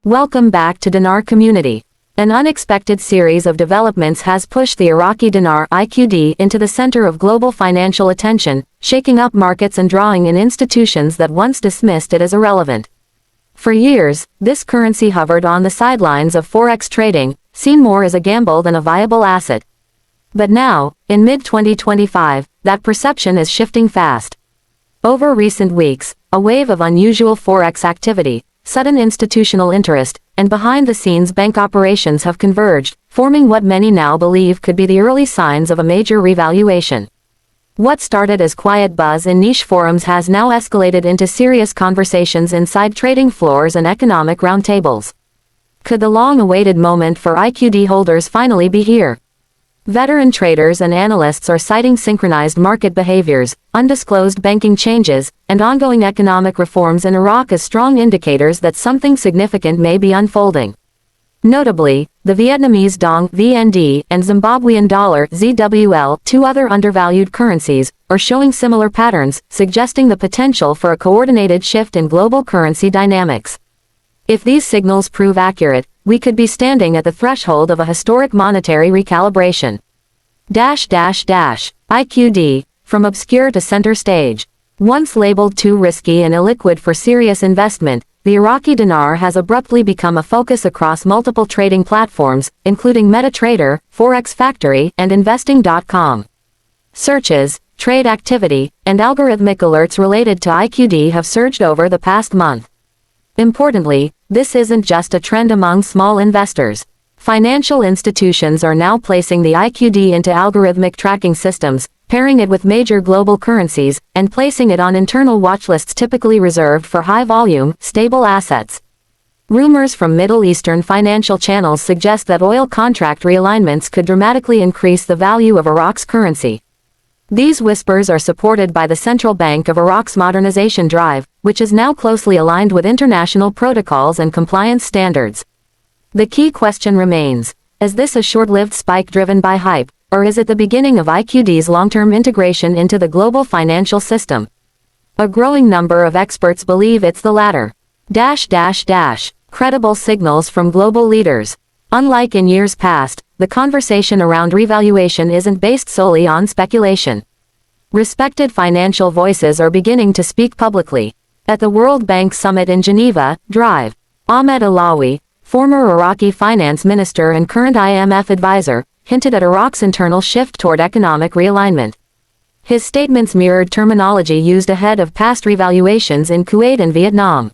Welcome back to Dinar Community. An unexpected series of developments has pushed the Iraqi dinar IQD into the center of global financial attention, shaking up markets and drawing in institutions that once dismissed it as irrelevant. For years, this currency hovered on the sidelines of Forex trading, seen more as a gamble than a viable asset. But now, in mid-2025, that perception is shifting fast. Over recent weeks, a wave of unusual Forex activity, sudden institutional interest, and behind-the-scenes bank operations have converged, forming what many now believe could be the early signs of a major revaluation. What started as quiet buzz in niche forums has now escalated into serious conversations inside trading floors and economic roundtables. Could the long-awaited moment for IQD holders finally be here? Veteran traders and analysts are citing synchronized market behaviors, undisclosed banking changes, and ongoing economic reforms in Iraq as strong indicators that something significant may be unfolding. Notably, the Vietnamese dong (VND) and Zimbabwean dollar (ZWL), two other undervalued currencies, are showing similar patterns, suggesting the potential for a coordinated shift in global currency dynamics. If these signals prove accurate, we could be standing at the threshold of a historic monetary recalibration. IQD, from obscure to center stage. Once labeled too risky and illiquid for serious investment, the Iraqi dinar has abruptly become a focus across multiple trading platforms, including MetaTrader, Forex Factory, and Investing.com. Searches, trade activity, and algorithmic alerts related to IQD have surged over the past month. Importantly, this isn't just a trend among small investors. Financial institutions are now placing the IQD into algorithmic tracking systems, pairing it with major global currencies, and placing it on internal watchlists typically reserved for high-volume, stable assets. Rumors from Middle Eastern financial channels suggest that oil contract realignments could dramatically increase the value of Iraq's currency. These whispers are supported by the Central Bank of Iraq's modernization drive, which is now closely aligned with international protocols and compliance standards. The key question remains, is this a short-lived spike driven by hype, or is it the beginning of IQD's long-term integration into the global financial system? A growing number of experts believe it's the latter. Credible signals from global leaders. Unlike in years past, the conversation around revaluation isn't based solely on speculation. Respected financial voices are beginning to speak publicly. At the World Bank Summit in Geneva, Drive. Ahmed Alawi, former Iraqi finance minister and current IMF advisor, hinted at Iraq's internal shift toward economic realignment. His statements mirrored terminology used ahead of past revaluations in Kuwait and Vietnam.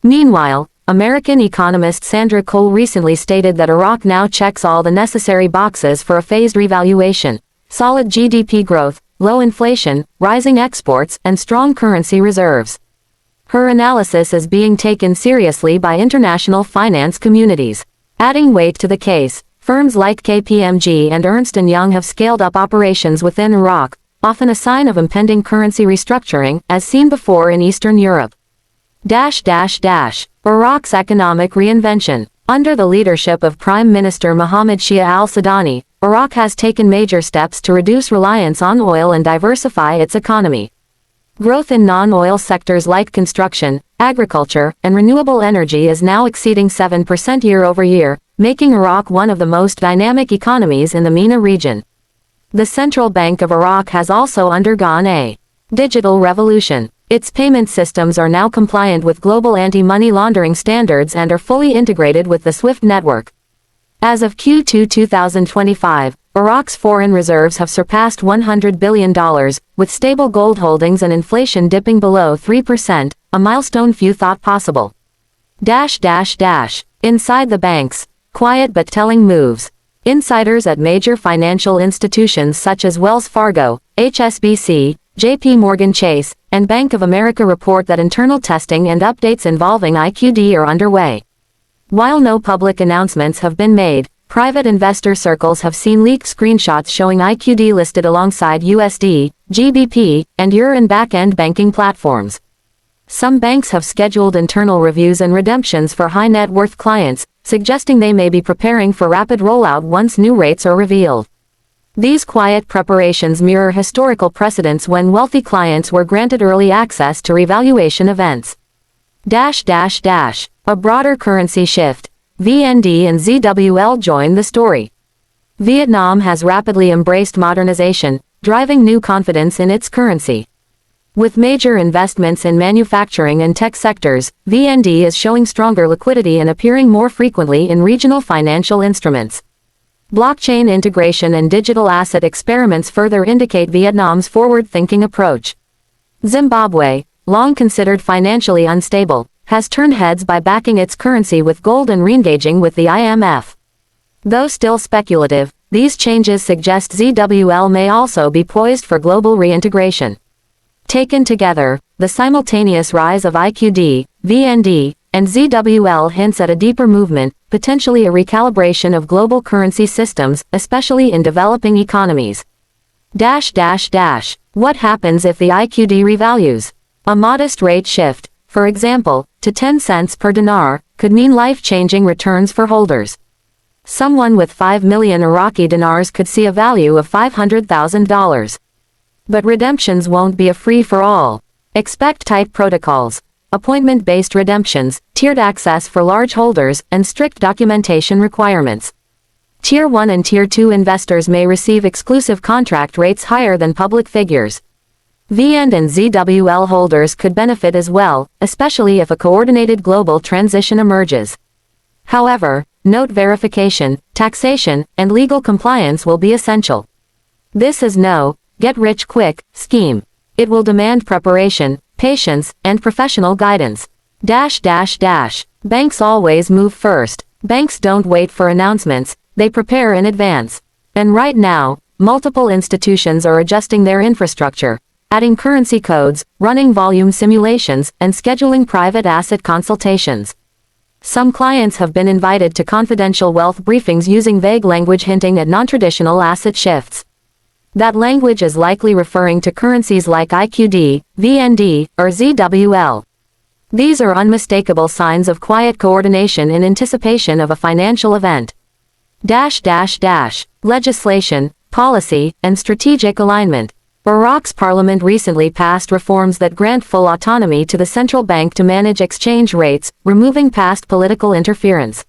Meanwhile, American economist Sandra Cole recently stated that Iraq now checks all the necessary boxes for a phased revaluation: solid GDP growth, low inflation, rising exports, and strong currency reserves. Her analysis is being taken seriously by international finance communities. Adding weight to the case, firms like KPMG and Ernst & Young have scaled up operations within Iraq, often a sign of impending currency restructuring, as seen before in Eastern Europe. Iraq's economic reinvention. Under the leadership of Prime Minister Mohammed Shia al-Sudani, Iraq has taken major steps to reduce reliance on oil and diversify its economy. Growth in non-oil sectors like construction, agriculture, and renewable energy is now exceeding 7% year-over-year, making Iraq one of the most dynamic economies in the MENA region. The Central Bank of Iraq has also undergone a digital revolution. Its payment systems are now compliant with global anti-money laundering standards and are fully integrated with the SWIFT network. As of Q2 2025, Iraq's foreign reserves have surpassed $100 billion, with stable gold holdings and inflation dipping below 3%, a milestone few thought possible. Inside the banks. Quiet but telling moves. Insiders at major financial institutions such as Wells Fargo, HSBC, JPMorgan Chase, and Bank of America report that internal testing and updates involving IQD are underway. While no public announcements have been made, private investor circles have seen leaked screenshots showing IQD listed alongside USD, GBP, and Euro in back-end banking platforms. Some banks have scheduled internal reviews and redemptions for high-net-worth clients, suggesting they may be preparing for rapid rollout once new rates are revealed. These quiet preparations mirror historical precedents when wealthy clients were granted early access to revaluation events. A broader currency shift. VND and ZWL join the story. Vietnam has rapidly embraced modernization, driving new confidence in its currency. With major investments in manufacturing and tech sectors, VND is showing stronger liquidity and appearing more frequently in regional financial instruments. Blockchain integration and digital asset experiments further indicate Vietnam's forward-thinking approach. Zimbabwe, long considered financially unstable, has turned heads by backing its currency with gold and re-engaging with the IMF. Though still speculative, these changes suggest ZWL may also be poised for global reintegration. Taken together, the simultaneous rise of IQD, VND, and ZWL hints at a deeper movement, potentially a recalibration of global currency systems, especially in developing economies. What happens if the IQD revalues? A modest rate shift, for example, to 10 cents per dinar, could mean life-changing returns for holders. Someone with 5 million Iraqi dinars could see a value of $500,000. But redemptions won't be a free-for-all. Expect tight protocols, appointment-based redemptions, tiered access for large holders, and strict documentation requirements. Tier 1 and Tier 2 investors may receive exclusive contract rates higher than public figures. VN and ZWL holders could benefit as well, especially if a coordinated global transition emerges. However, note verification, taxation, and legal compliance will be essential. This is no get-rich-quick scheme. It will demand preparation, patience, and professional guidance. Banks always move first. Banks don't wait for announcements, they prepare in advance. And right now, multiple institutions are adjusting their infrastructure, adding currency codes, running volume simulations, and scheduling private asset consultations. Some clients have been invited to confidential wealth briefings using vague language hinting at non-traditional asset shifts. That language is likely referring to currencies like IQD, VND, or ZWL. These are unmistakable signs of quiet coordination in anticipation of a financial event. Legislation, policy, and strategic alignment. Iraq's parliament recently passed reforms that grant full autonomy to the central bank to manage exchange rates, removing past political interference.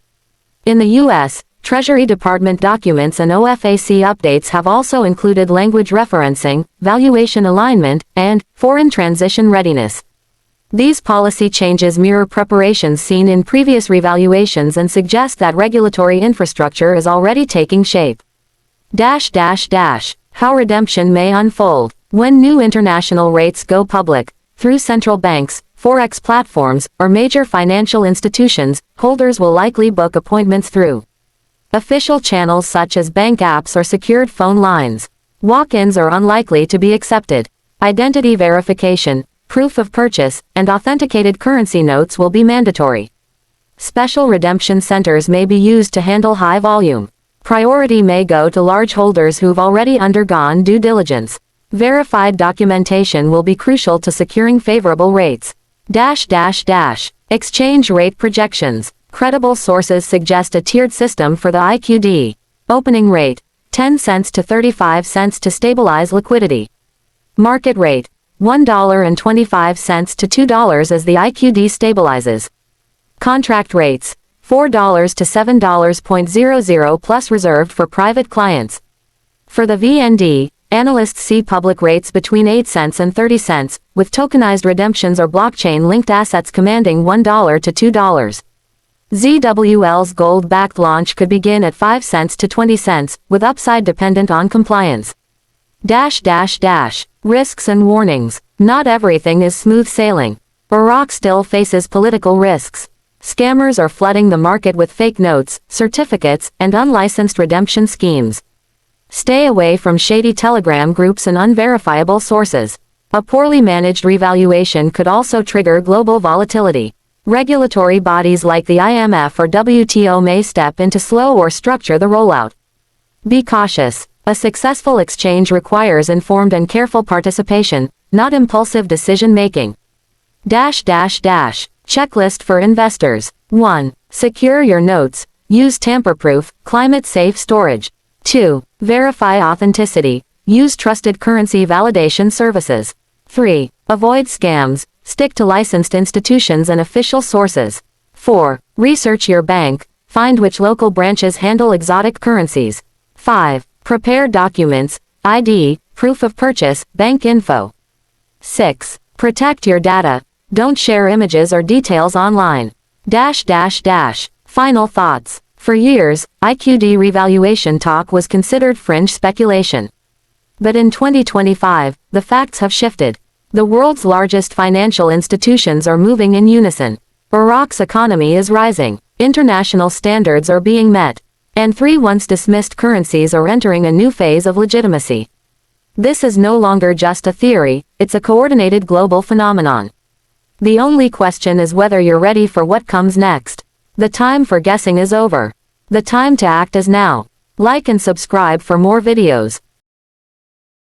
In the U.S., Treasury Department documents and OFAC updates have also included language referencing, valuation alignment, and foreign transition readiness. These policy changes mirror preparations seen in previous revaluations and suggest that regulatory infrastructure is already taking shape. How redemption may unfold. When new international rates go public, through central banks, Forex platforms, or major financial institutions, holders will likely book appointments through official channels such as bank apps or secured phone lines. Walk-ins are unlikely to be accepted. Identity verification, proof of purchase, and authenticated currency notes will be mandatory. Special redemption centers may be used to handle high volume. Priority may go to large holders who've already undergone due diligence. Verified documentation will be crucial to securing favorable rates. Exchange rate projections. Credible sources suggest a tiered system for the IQD. Opening rate, 10 cents to 35 cents to stabilize liquidity. Market rate, $1.25 to $2 as the IQD stabilizes. Contract rates, $4 to $7.00 plus reserved for private clients. For the VND, analysts see public rates between 8 cents and 30 cents, with tokenized redemptions or blockchain-linked assets commanding $1 to $2. ZWL's gold-backed launch could begin at 5 cents to 20 cents, with upside dependent on compliance. Risks and warnings. Not everything is smooth sailing. Iraq still faces political risks. Scammers are flooding the market with fake notes, certificates, and unlicensed redemption schemes. Stay away from shady Telegram groups and unverifiable sources. A poorly managed revaluation could also trigger global volatility. Regulatory bodies like the IMF or WTO may step in to slow or structure the rollout. Be cautious. A successful exchange requires informed and careful participation, not impulsive decision-making. Checklist for investors. 1. Secure your notes. Use tamper-proof, climate-safe storage. 2. Verify authenticity. Use trusted currency validation services. 3. Avoid scams. Stick to licensed institutions and official sources. 4. Research your bank. Find which local branches handle exotic currencies. 5. Prepare documents, ID, proof of purchase, bank info. 6. Protect your data. Don't share images or details online. Final thoughts. For years, IQD revaluation talk was considered fringe speculation. But in 2025, the facts have shifted. The world's largest financial institutions are moving in unison. Iraq's economy is rising. International standards are being met. And 3 once dismissed currencies are entering a new phase of legitimacy. This is no longer just a theory, it's a coordinated global phenomenon. The only question is whether you're ready for what comes next. The time for guessing is over. The time to act is now. Like and subscribe for more videos.